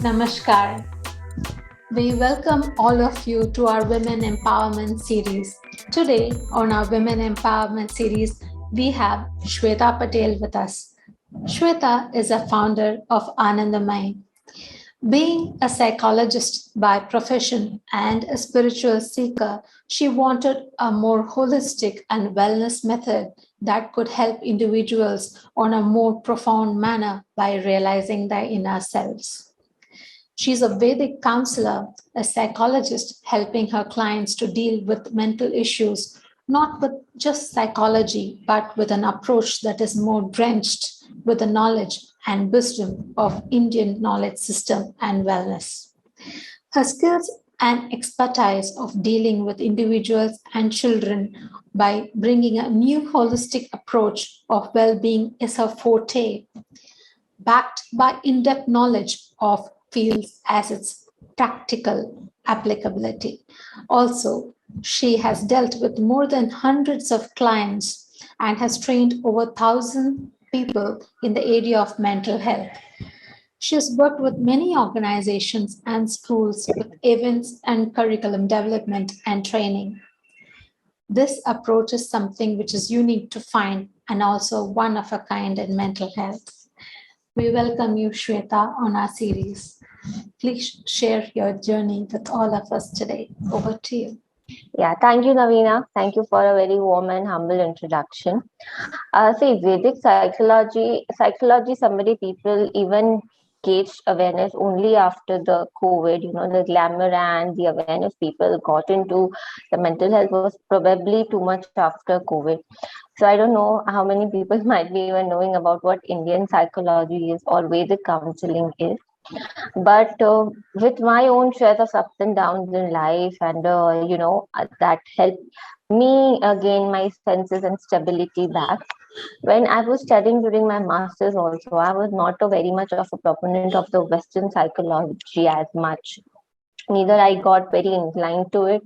Namaskar. We welcome all of you to our Women Empowerment series. Today, on our Women Empowerment series, we have Shweta Patel with us. Shweta is a founder of Aanandmay. Being a psychologist by profession and a spiritual seeker, she wanted a more holistic and wellness method that could help individuals on a more profound manner by realizing their inner selves. She's a Vedic counselor, a psychologist helping her clients to deal with mental issues, not with just psychology, but with an approach that is more drenched with the knowledge and wisdom of Indian knowledge system and wellness. Her skills and expertise of dealing with individuals and children by bringing a new holistic approach of well-being is her forte, backed by in-depth knowledge of fields as its practical applicability. Also, she has dealt with more than hundreds of clients and has trained over 1,000 people in the area of mental health. She has worked with many organizations and schools with events and curriculum development and training. This approach is something which is unique to find and also one of a kind in mental health. We welcome you, Shweta, on our series. Please share your journey with all of us today. Over to you. Yeah, thank you, Naveena. Thank you for a very warm and humble introduction. Vedic psychology, somebody people even gauged awareness only after the COVID, the glamour and the awareness people got into the mental health was probably too much after COVID. So I don't know how many people might be even knowing about what Indian psychology is or Vedic counseling is. But with my own share of ups and downs in life, and that helped me gain my senses and stability back. When I was studying during my masters, also, I was not a very much of a proponent of the Western psychology as much. Neither I got very inclined to it.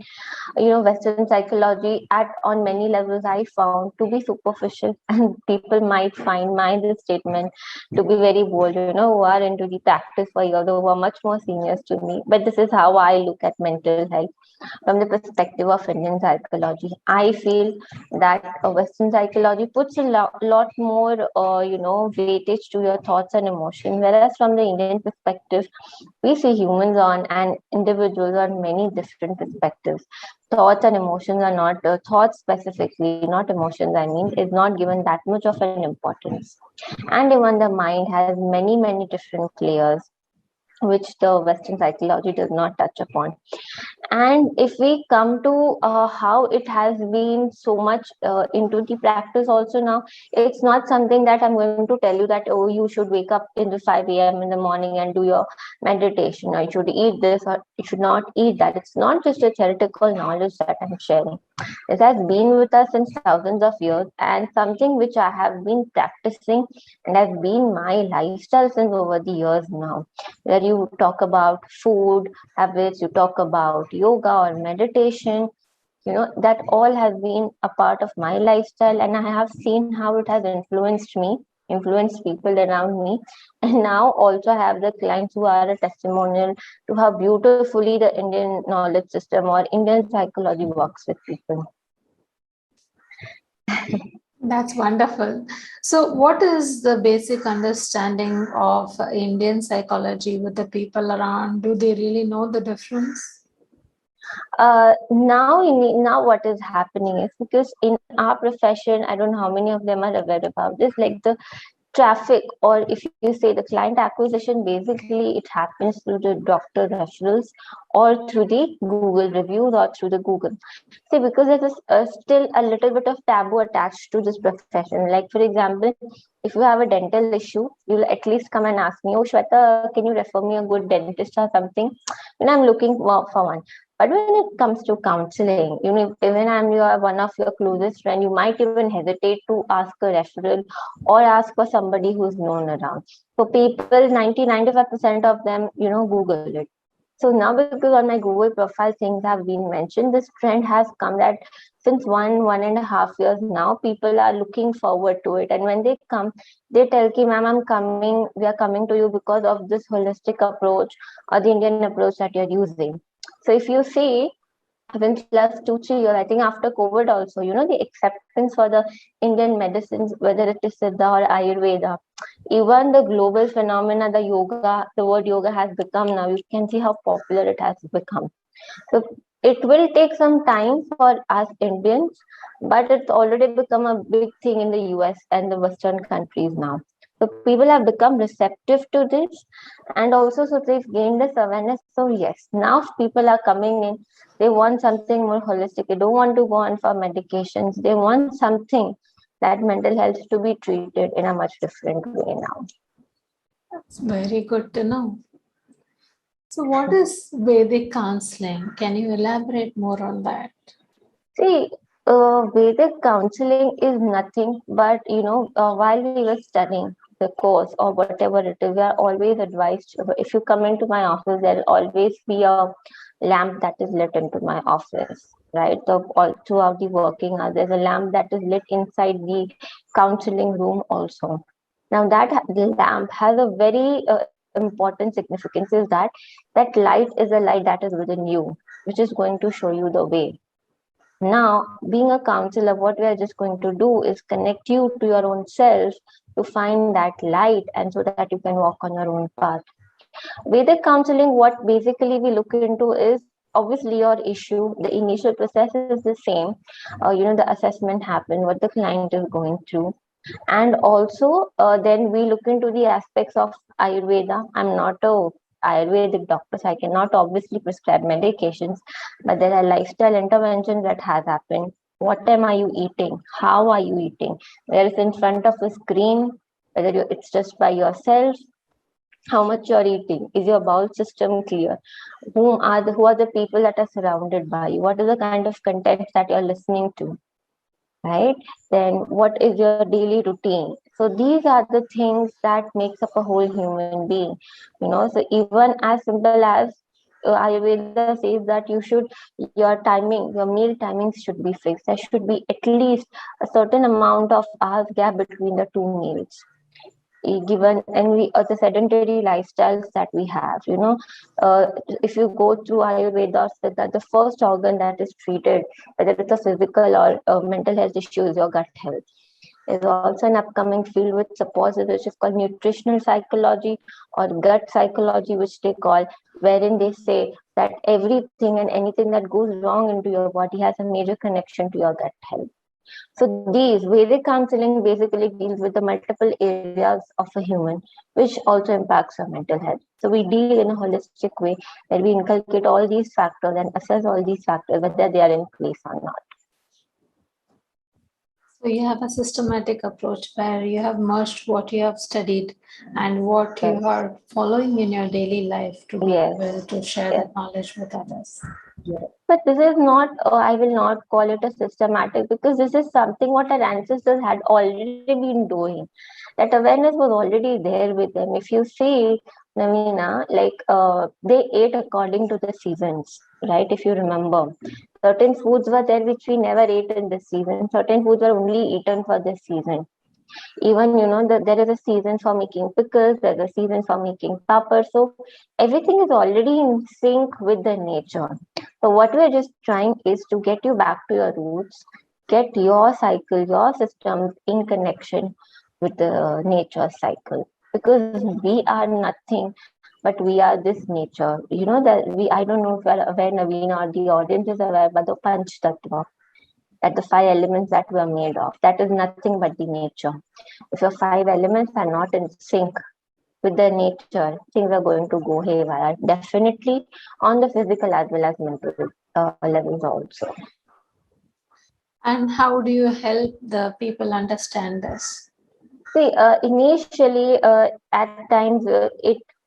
Western psychology at on many levels I found to be superficial, and people might find my this statement to be very bold, who are into the practice for years, who are much more seniors to me. But this is how I look at mental health from the perspective of Indian psychology. I feel that Western psychology puts a lot more, weightage to your thoughts and emotions, whereas from the Indian perspective, we see humans on and individuals on many different perspectives. Thoughts and emotions are not thoughts specifically, not emotions. I mean, is not given that much of an importance, and even the mind has many different layers which the Western psychology does not touch upon. And if we come to how it has been so much into the practice also now, it's not something that I'm going to tell you that, oh, you should wake up in the 5 a.m. in the morning and do your meditation, or you should eat this, or you should not eat that. It's not just a theoretical knowledge that I'm sharing. This has been with us since thousands of years, and something which I have been practicing and has been my lifestyle since over the years now, where you talk about food habits, you talk about yoga or meditation, that all has been a part of my lifestyle, and I have seen how it has influenced me, influenced people around me, and now also have the clients who are a testimonial to how beautifully the Indian knowledge system or Indian psychology works with people. That's wonderful. So, what is the basic understanding of Indian psychology with the people around? Do they really know the difference? Now what is happening is, because in our profession, I don't know how many of them are aware about this, like the traffic, or if you say the client acquisition, basically it happens through the doctor referrals or through the Google reviews or through the Google. See, because there is still a little bit of taboo attached to this profession. Like, for example, if you have a dental issue, you'll at least come and ask me, oh, Shweta, can you refer me a good dentist or something? I'm looking for one. But when it comes to counseling, even I'm one of your closest friend, you might even hesitate to ask a referral or ask for somebody who's known around. So people, 90-95% of them, Google it. So now, because on my Google profile things have been mentioned, this trend has come that since 1.5 years now, people are looking forward to it. And when they come, they tell ki, ma'am, we are coming to you because of this holistic approach or the Indian approach that you're using. So if you see, since last 2-3 years, I think after COVID also, the acceptance for the Indian medicines, whether it is Siddha or Ayurveda, even the global phenomena, the word yoga has become now. You can see how popular it has become. So it will take some time for us Indians, but it's already become a big thing in the US and the Western countries now. So people have become receptive to this, and also so they've gained this awareness. So yes, now people are coming in. They want something more holistic. They don't want to go on for medications. They want something that mental health to be treated in a much different way now. That's very good to know. So, what is Vedic counseling? Can you elaborate more on that? See, Vedic counseling is nothing but, while we were studying the course or whatever it is, we are always advised. If you come into my office, there will always be a lamp that is lit into my office, right? So all throughout the working hours, there's a lamp that is lit inside the counseling room also. Now the lamp has a very important significance is that light is a light that is within you, which is going to show you the way. Now, being a counselor, what we are just going to do is connect you to your own self to find that light and so that you can walk on your own path. Vedic counseling, what basically we look into is obviously your issue. The initial process is the same. The assessment happen, what the client is going through. And also, then we look into the aspects of Ayurveda. I'm not a Ayurvedic doctor, so I cannot obviously prescribe medications, but there are lifestyle interventions that has happened. What time are you eating? How are you eating? Where is in front of a screen? Whether it's just by yourself, how much you're eating, is your bowel system clear, who are the people that are surrounded by you, what is the kind of content that you're listening to, right? Then what is your daily routine? So these are the things that makes up a whole human being, so even as simple as Ayurveda says that your meal timings should be fixed. There should be at least a certain amount of hours gap between the two meals, given and we the sedentary lifestyles that we have. If you go through Ayurveda, said that the first organ that is treated, whether it's a physical or mental health issue, is your gut health. There's also an upcoming field which supports it, which is called nutritional psychology or gut psychology, which they call, wherein they say that everything and anything that goes wrong into your body has a major connection to your gut health. So these Vedic counseling basically deals with the multiple areas of a human, which also impacts our mental health. So we deal in a holistic way where we inculcate all these factors and assess all these factors whether they are in place or not. So, you have a systematic approach where you have merged what you have studied and what you are following in your daily life to be able to share that knowledge with others. But this is not, I will not call it a systematic, because this is something what our ancestors had already been doing. That awareness was already there with them. If you see, Naveena, like they ate according to the seasons, right? If you remember, certain foods were there which we never ate in this season. Certain foods were only eaten for this season. Even there is a season for making pickles, there's a season for making paper. So everything is already in sync with the nature. So what we're just trying is to get you back to your roots, get your cycle, your systems in connection with the nature cycle, because we are nothing but we are this nature. That I don't know if you're aware, Naveena, or the audience is aware, but the Panch Tattva, that the 5 elements that we are made of, that is nothing but the nature. If your 5 elements are not in sync with the nature, things are going to go haywire, definitely on the physical as well as mental levels also. And how do you help the people understand this? See, initially, at times, what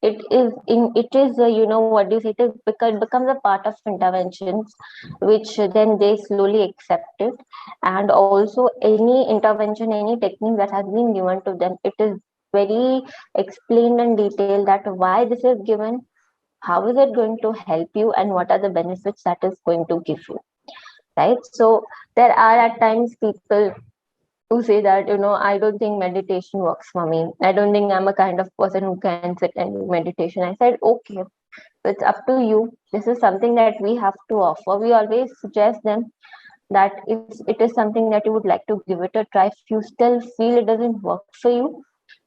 do you say? It becomes a part of interventions, which then they slowly accept it, and also any intervention, any technique that has been given to them, it is very explained and detailed that why this is given, How is it going to help you, and what are the benefits that is going to give you, right? So there are at times people who say that, I don't think meditation works for me. I don't think I'm a kind of person who can sit and do meditation. I said, okay, it's up to you. This is something that we have to offer. We always suggest them that if it is something that you would like to give it a try, if you still feel it doesn't work for you,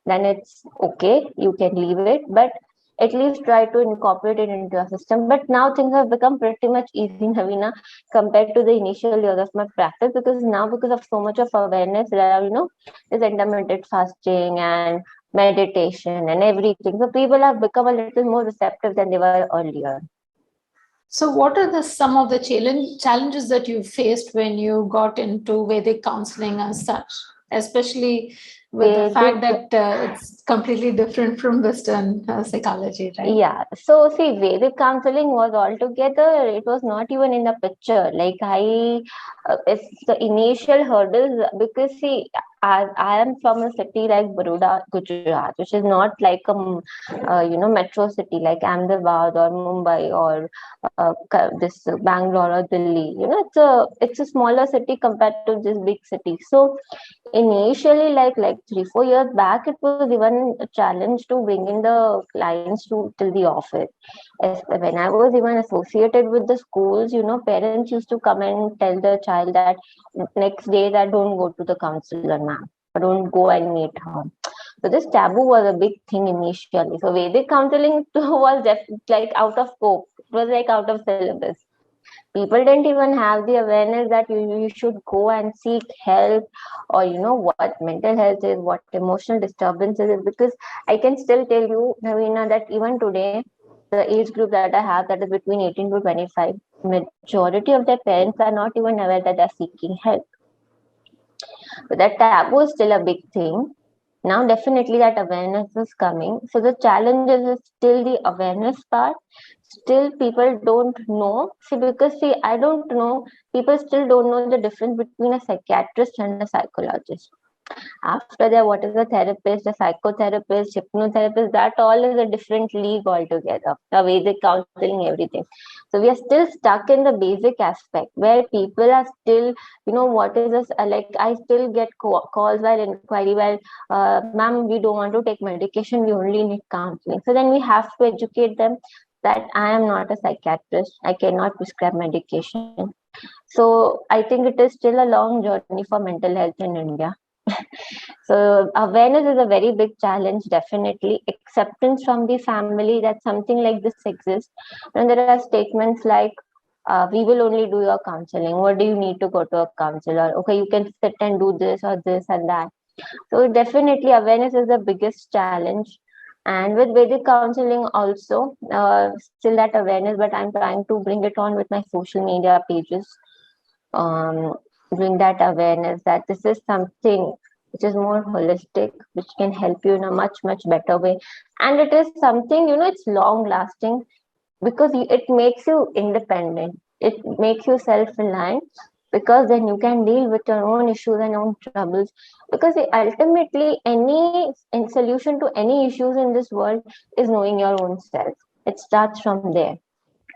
then it's okay. You can leave it, but at least try to incorporate it into your system. But now things have become pretty much easy, Navina, compared to the initial years of my practice, because now, because of so much of awareness, there are, there's intermittent fasting and meditation and everything. So people have become a little more receptive than they were earlier. So, what are some of the challenges that you faced when you got into Vedic counseling as such, especially with the fact that it's completely different from Western psychology, right? Yeah. So see, Vedic counseling was altogether, it was not even in the picture. Like it's the initial hurdles, because see, I am from a city like Baroda, Gujarat, which is not like a, metro city like Ahmedabad or Mumbai or this Bangalore or Delhi. It's a smaller city compared to this big city. So initially, like 3-4 years back, it was even a challenge to bring in the clients to till the office. When I was even associated with the schools, parents used to come and tell the child that next day that don't go to the counselor, ma'am, or don't go and meet her. So this taboo was a big thing initially. So Vedic counseling was just like out of scope. It was like out of syllabus. People didn't even have the awareness that you should go and seek help, or what mental health is, what emotional disturbances is. Because I can still tell you, Naveena, that even today, the age group that I have, that is between 18 to 25, majority of their parents are not even aware that they're seeking help. So that taboo is still a big thing. Now definitely that awareness is coming. So the challenge is still the awareness part. Still people don't know. See, because see, I don't know, people still don't know the difference between a psychiatrist and a psychologist. After that, what is a therapist, a psychotherapist, hypnotherapist, that all is a different league altogether. The Vedic counseling, everything. So we are still stuck in the basic aspect where people are still, what is this? Like I still get calls while inquiry, while, ma'am, we don't want to take medication, we only need counseling. So then we have to educate them that I am not a psychiatrist, I cannot prescribe medication. So I think it is still a long journey for mental health in India. So awareness is a very big challenge, definitely. Acceptance from the family that something like this exists. And there are statements like, we will only do your counseling. What do you need to go to a counselor? Okay, you can sit and do this or this and that. So definitely awareness is the biggest challenge. And with Vedic counseling also, still that awareness, but I'm trying to bring it on with my social media pages. Um, Bring that awareness that this is something which is more holistic, which can help you in a much, much better way. And it is something, it's long lasting, because it makes you independent. It makes you self-reliant, because then you can deal with your own issues and own troubles. Because ultimately, any solution to any issues in this world is knowing your own self. It starts from there.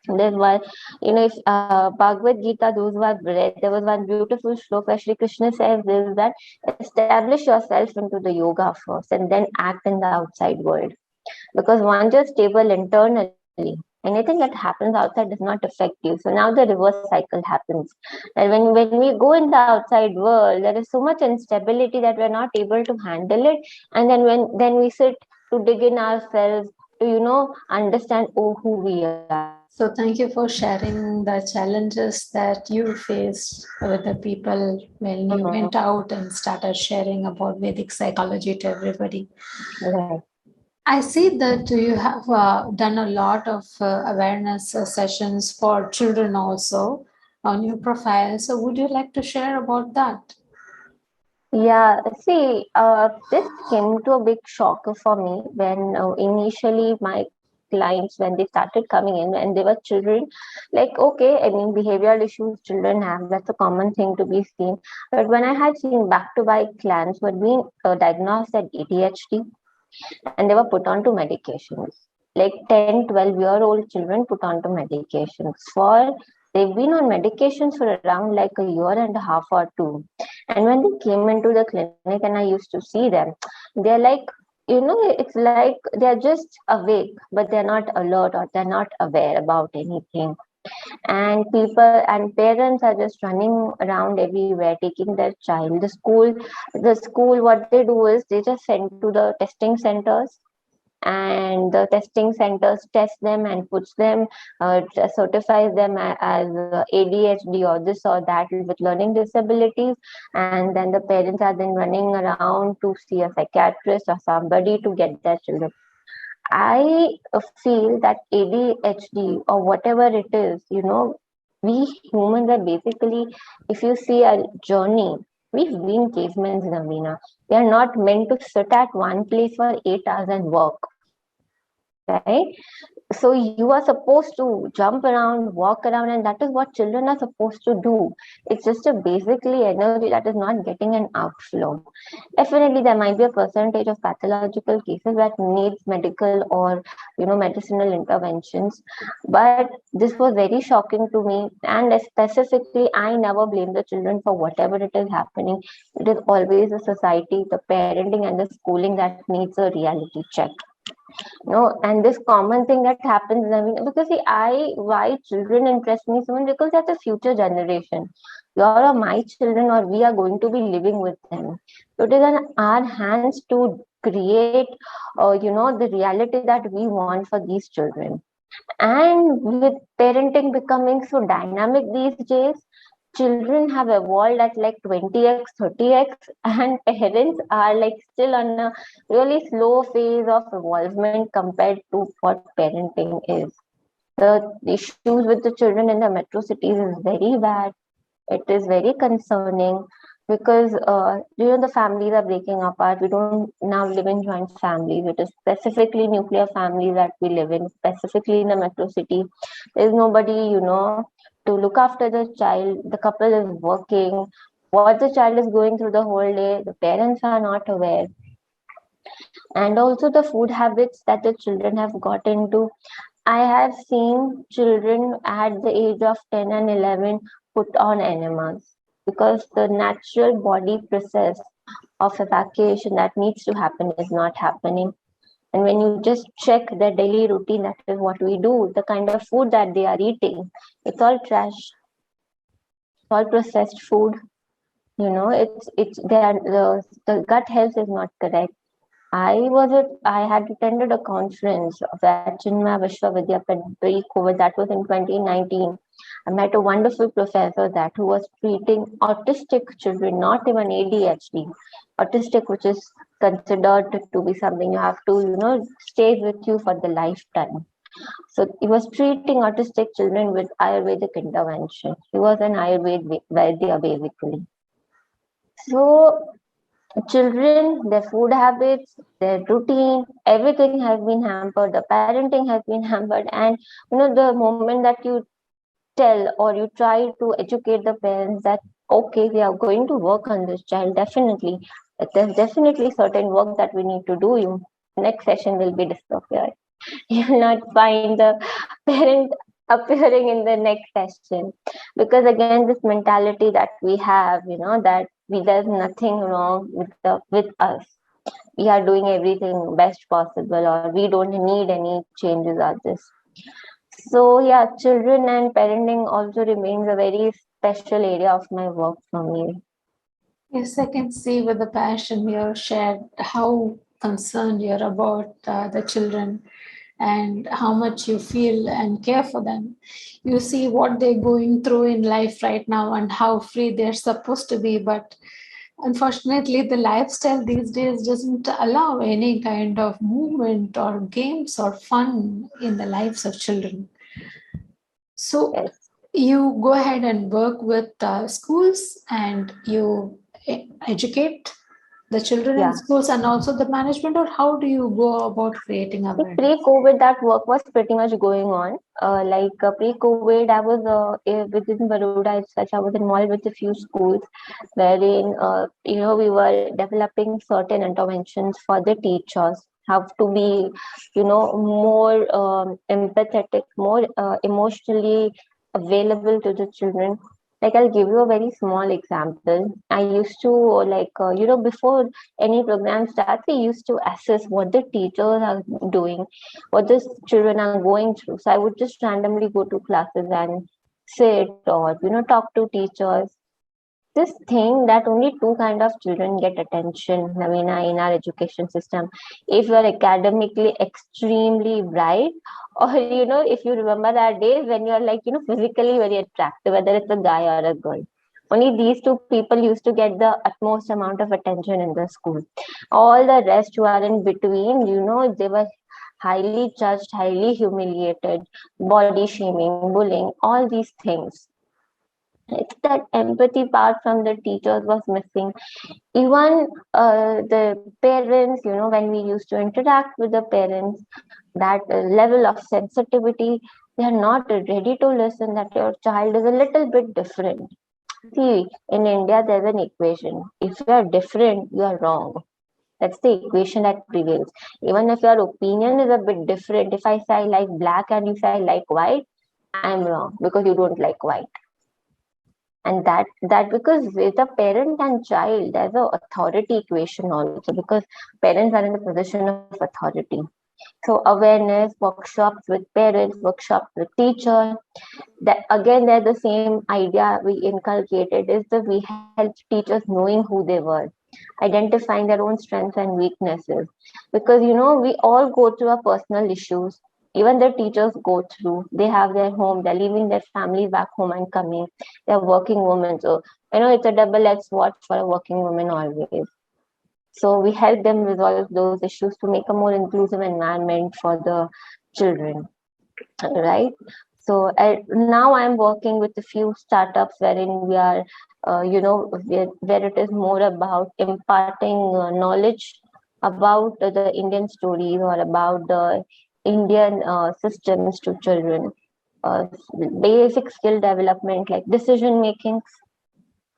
There's one, if Bhagavad Gita, those who have read, there was one beautiful shloka where Shri Krishna says this, that establish yourself into the yoga first and then act in the outside world. Because once you're stable internally, anything that happens outside does not affect you. So now the reverse cycle happens. And when we go in the outside world, there is so much instability that we're not able to handle it. And then we sit to dig in ourselves to, understand, who we are. So thank you for sharing the challenges that you faced with the people when you went out and started sharing about Vedic psychology to everybody. Right. I see that you have done a lot of awareness sessions for children also on your profile. So would you like to share about that? Yeah, see, this came to a big shocker for me when initially my clients, when they started coming in, when they were children, like, okay, I mean, behavioral issues children have, that's a common thing to be seen. But when I had seen back-to-back clients who had been diagnosed at ADHD, and they were put onto medications. like 10, 12-year-old children put onto medications. They've been on medications for around like a year and a half or two. And when they came into the clinic and I used to see them, they're like, it's like they're just awake, but they're not alert or they're not aware about anything. And people and parents are just running around everywhere taking their child. The school, what they do is they just send to the testing centers, and the testing centers test them and puts them, certifies them as ADHD or this or that with learning disabilities. And then the parents are then running around to see a psychiatrist or somebody to get their children. I feel that ADHD or whatever it is, we humans are basically, if you see a journey, we've been cavemen, Naveena. We are not meant to sit at one place for 8 hours and work, right? So you are supposed to jump around, walk around, and that is what children are supposed to do. It's just a basically energy that is not getting an outflow. Definitely there might be a percentage of pathological cases that needs medical or medicinal interventions, but this was very shocking to me. And specifically, I never blame the children for whatever it is happening. It is always the society, the parenting, and the schooling that needs a reality check. And this common thing that happens, I mean, because see, why children interest me so much, because they're the future generation. You're or my children, or we are going to be living with them. So it is in our hands to create, the reality that we want for these children. And with parenting becoming so dynamic these days, children have evolved at like 20x, 30x, and parents are like still on a really slow phase of evolvement compared to what parenting is. The issues with the children in the metro cities is very bad. It is very concerning because the families are breaking apart. We don't now live in joint families. It is specifically nuclear families that we live in, specifically in the metro city. There's nobody, to look after the child. The couple is working. What the child is going through the whole day, the parents are not aware. And also the food habits that the children have got into. I have seen children at the age of 10 and 11 put on enemas because the natural body process of evacuation that needs to happen is not happening. And when you just check their daily routine, that is what we do, the kind of food that they are eating, it's all trash, it's all processed food. The gut health is not correct. I had attended a conference of Chinmay Vishwavidya pre-COVID. That was in 2019. I met a wonderful professor that who was treating autistic children, not even ADHD, autistic, which is considered to be something you have to, stay with you for the lifetime. So he was treating autistic children with Ayurvedic intervention. He was an Ayurveda basically. So children, their food habits, their routine, everything has been hampered. The parenting has been hampered. And the moment that you tell or you try to educate the parents that okay, we are going to work on this child, definitely there's definitely certain work that we need to do. You next session will be disappeared. You'll not find the parent appearing in the next session, because again this mentality that we have, that there's nothing wrong with us, we are doing everything best possible, or we don't need any changes at this. So yeah, children and parenting also remains a very special area of my work for me. Yes, I can see with the passion you shared how concerned you're about the children and how much you feel and care for them. You see what they're going through in life right now and how free they're supposed to be. But unfortunately, the lifestyle these days doesn't allow any kind of movement or games or fun in the lives of children. So Yes. you go ahead and work with schools and you educate the children in Yeah. schools and also the management, or how do you go about creating awareness? Pre-COVID, that work was pretty much going on. Pre-COVID, I was within Baroda as such. I was involved with a few schools wherein we were developing certain interventions for the teachers. have to be, more empathetic, more emotionally available to the children. Like, I'll give you a very small example. I used to, before any program starts, we used to assess what the teachers are doing, what the children are going through. So I would just randomly go to classes and sit or, talk to teachers. This thing that only two kind of children get attention, Naveena, in our education system. If you are academically extremely bright, or if you remember that days when you are like, physically very attractive, whether it's a guy or a girl. Only these two people used to get the utmost amount of attention in the school. All the rest who are in between, they were highly judged, highly humiliated, body shaming, bullying, all these things. It's that empathy part from the teachers was missing. Even the parents, when we used to interact with the parents, that level of sensitivity, they are not ready to listen that your child is a little bit different. See, in India, there's an equation. If you are different, you are wrong. That's the equation that prevails. Even if your opinion is a bit different, if I say I like black and you say I like white, I'm wrong because you don't like white. And that because with a parent and child, there's a authority equation also, because parents are in the position of authority. So awareness workshops with parents, workshops with teachers, that again they're the same idea we inculcated, is that we help teachers knowing who they were, identifying their own strengths and weaknesses. Because we all go through our personal issues. Even the teachers go through. They have their home, they're leaving their families back home and coming. They're working women. So it's a double-edged sword for a working woman always. So we help them resolve those issues to make a more inclusive environment for the children, right? So now I'm working with a few startups wherein we are, where it is more about imparting knowledge about the Indian stories or about the Indian systems to children. Basic skill development like decision making,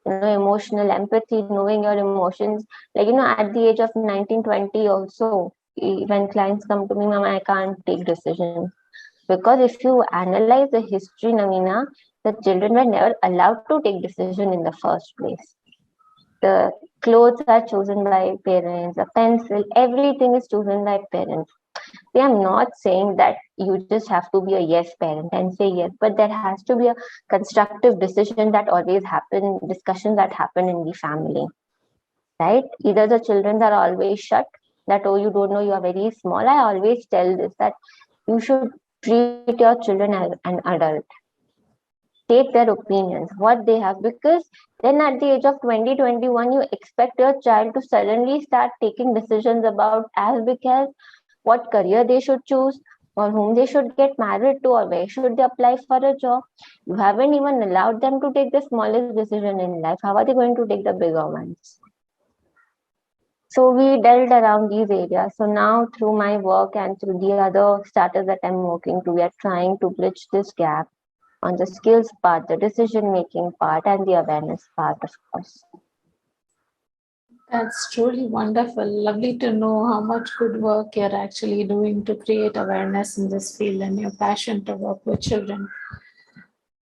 emotional empathy, knowing your emotions. Like, at the age of 19, 20 also, when clients come to me, Mama, I can't take decisions. Because if you analyze the history, Naveena, the children were never allowed to take decision in the first place. The clothes are chosen by parents, a pencil, everything is chosen by parents. See, I'm not saying that you just have to be a yes parent and say yes, but there has to be a constructive decision that always happen, discussions that happen in the family, right? Either the children are always shut, that, oh, you don't know, you are very small. I always tell this, that you should treat your children as an adult. Take their opinions, what they have, because then at the age of 20, 21, you expect your child to suddenly start taking decisions about as big as what career they should choose, or whom they should get married to, or where should they apply for a job. You haven't even allowed them to take the smallest decision in life. How are they going to take the bigger ones? So we delved around these areas. So now through my work and through the other startups that I'm working to, we are trying to bridge this gap on the skills part, the decision making part, and the awareness part, of course. That's truly wonderful. Lovely to know how much good work you're actually doing to create awareness in this field and your passion to work with children.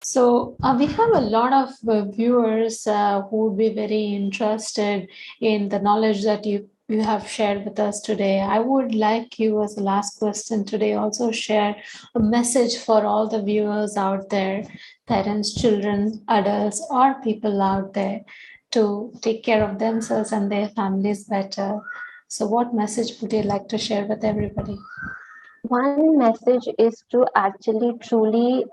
So we have a lot of viewers who would be very interested in the knowledge that you have shared with us today. I would like you, as the last question today, also share a message for all the viewers out there, parents, children, adults, or people out there, to take care of themselves and their families better. So what message would you like to share with everybody? One message is to actually truly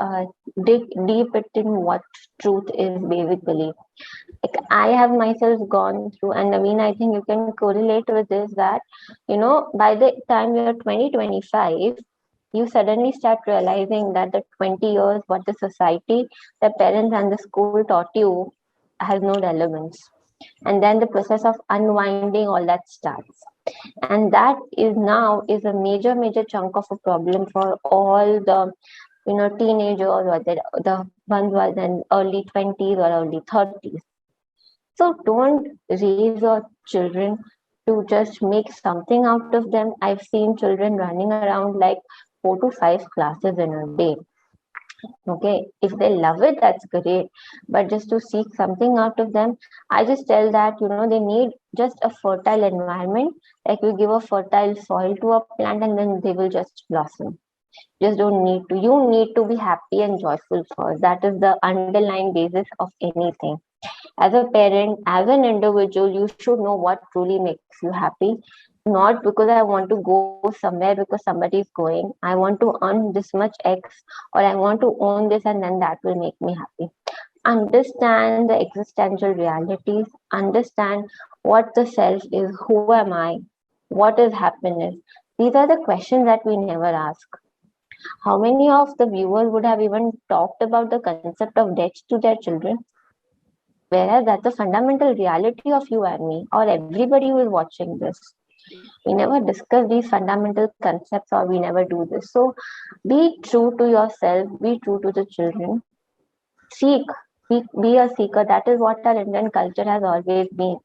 dig deep in what truth is basically. Like, I have myself gone through, and Naveen, I think you can correlate with this, that, by the time you're 20, 25, you suddenly start realizing that the 20 years, what the society, the parents, and the school taught you has no relevance. And then the process of unwinding all that starts. And that is now is a major chunk of a problem for all the teenagers, or the ones who are in early 20s or early 30s. So don't raise your children to just make something out of them. I've seen children running around like 4 to 5 classes in a day. Okay, if they love it, that's great. But just to seek something out of them, I just tell that, they need just a fertile environment. Like you give a fertile soil to a plant and then they will just blossom. Just don't need to. You need to be happy and joyful first. That is the underlying basis of anything. As a parent, as an individual, you should know what truly makes you happy. Not because I want to go somewhere because somebody is going. I want to earn this much X, or I want to own this, and then that will make me happy. Understand the existential realities, understand what the self is, who am I, what is happiness. These are the questions that we never ask. How many of the viewers would have even talked about the concept of death to their children? Whereas that's the fundamental reality of you and me, or everybody who is watching this. We never discuss these fundamental concepts, or we never do this. So be true to yourself, be true to the children, seek, be a seeker. That is what our Indian culture has always been.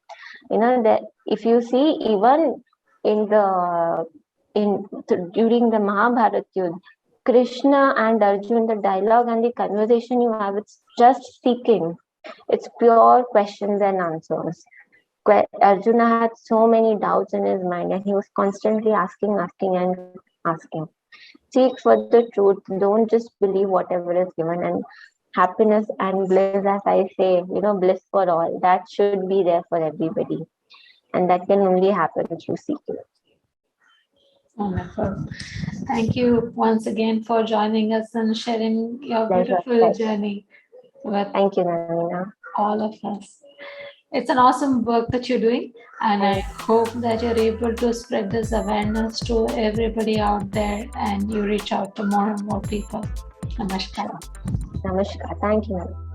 That if you see, even in the during the Mahabharata Yudh, Krishna and Arjun, the dialogue and the conversation you have, it's just seeking. It's pure questions and answers. Arjuna had so many doubts in his mind, and he was constantly asking. Seek for the truth. Don't just believe whatever is given. And happiness and bliss, as I say, bliss for all. That should be there for everybody. And that can only happen through seeking. Wonderful. Thank you once again for joining us and sharing your beautiful journey with Thank you, Naveena. all of us. It's an awesome work that you're doing, and I hope that you're able to spread this awareness to everybody out there and you reach out to more and more people. Namaskar. Namaskar. Thank you, Naveena.